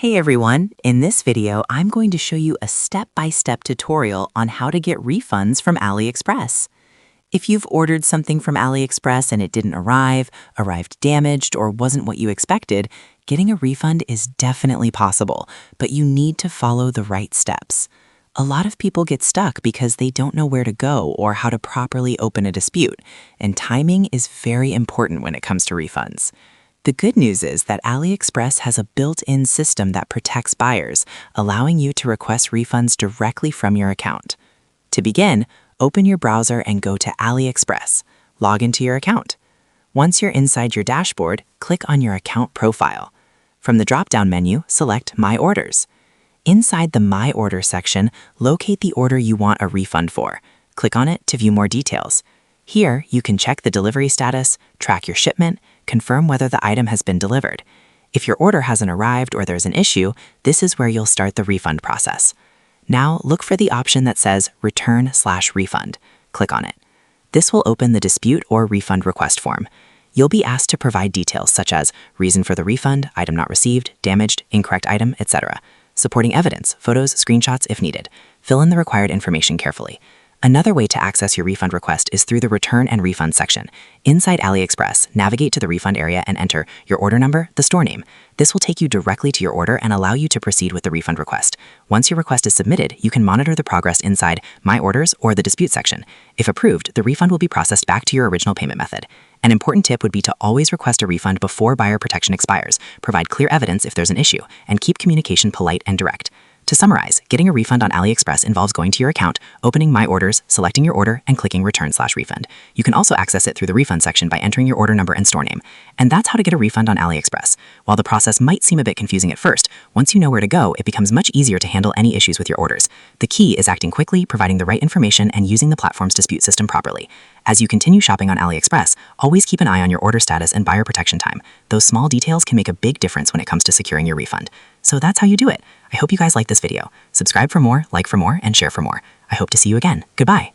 Hey everyone, in this video, I'm going to show you a step-by-step tutorial on how to get refunds from AliExpress. If you've ordered something from AliExpress and it didn't arrived damaged, or wasn't what you expected, getting a refund is definitely possible, but you need to follow the right steps. A lot of people get stuck because they don't know where to go or how to properly open a dispute, and timing is very important when it comes to refunds. The good news is that AliExpress has a built-in system that protects buyers, allowing you to request refunds directly from your account. To begin, open your browser and go to AliExpress. Log into your account. Once you're inside your dashboard, click on your account profile. From the drop-down menu, select My Orders. Inside the My Order section, locate the order you want a refund for. Click on it to view more details. Here, you can check the delivery status, track your shipment, confirm whether the item has been delivered. If your order hasn't arrived or there's an issue, this is where you'll start the refund process. Now, look for the option that says Return/Refund. Click on it. This will open the dispute or refund request form. You'll be asked to provide details such as reason for the refund, item not received, damaged, incorrect item, etc. Supporting evidence, photos, screenshots if needed. Fill in the required information carefully. Another way to access your refund request is through the Return and Refund section. Inside AliExpress, navigate to the refund area and enter your order number, the store name. This will take you directly to your order and allow you to proceed with the refund request. Once your request is submitted, you can monitor the progress inside My Orders or the Dispute section. If approved, the refund will be processed back to your original payment method. An important tip would be to always request a refund before buyer protection expires, provide clear evidence if there's an issue, and keep communication polite and direct. To summarize, getting a refund on AliExpress involves going to your account, opening My Orders, selecting your order, and clicking Return/Refund. You can also access it through the refund section by entering your order number and store name. And that's how to get a refund on AliExpress. While the process might seem a bit confusing at first, once you know where to go, it becomes much easier to handle any issues with your orders. The key is acting quickly, providing the right information, and using the platform's dispute system properly. As you continue shopping on AliExpress, always keep an eye on your order status and buyer protection time. Those small details can make a big difference when it comes to securing your refund. So that's how you do it. I hope you guys liked this video. Subscribe for more, like for more, and share for more. I hope to see you again. Goodbye.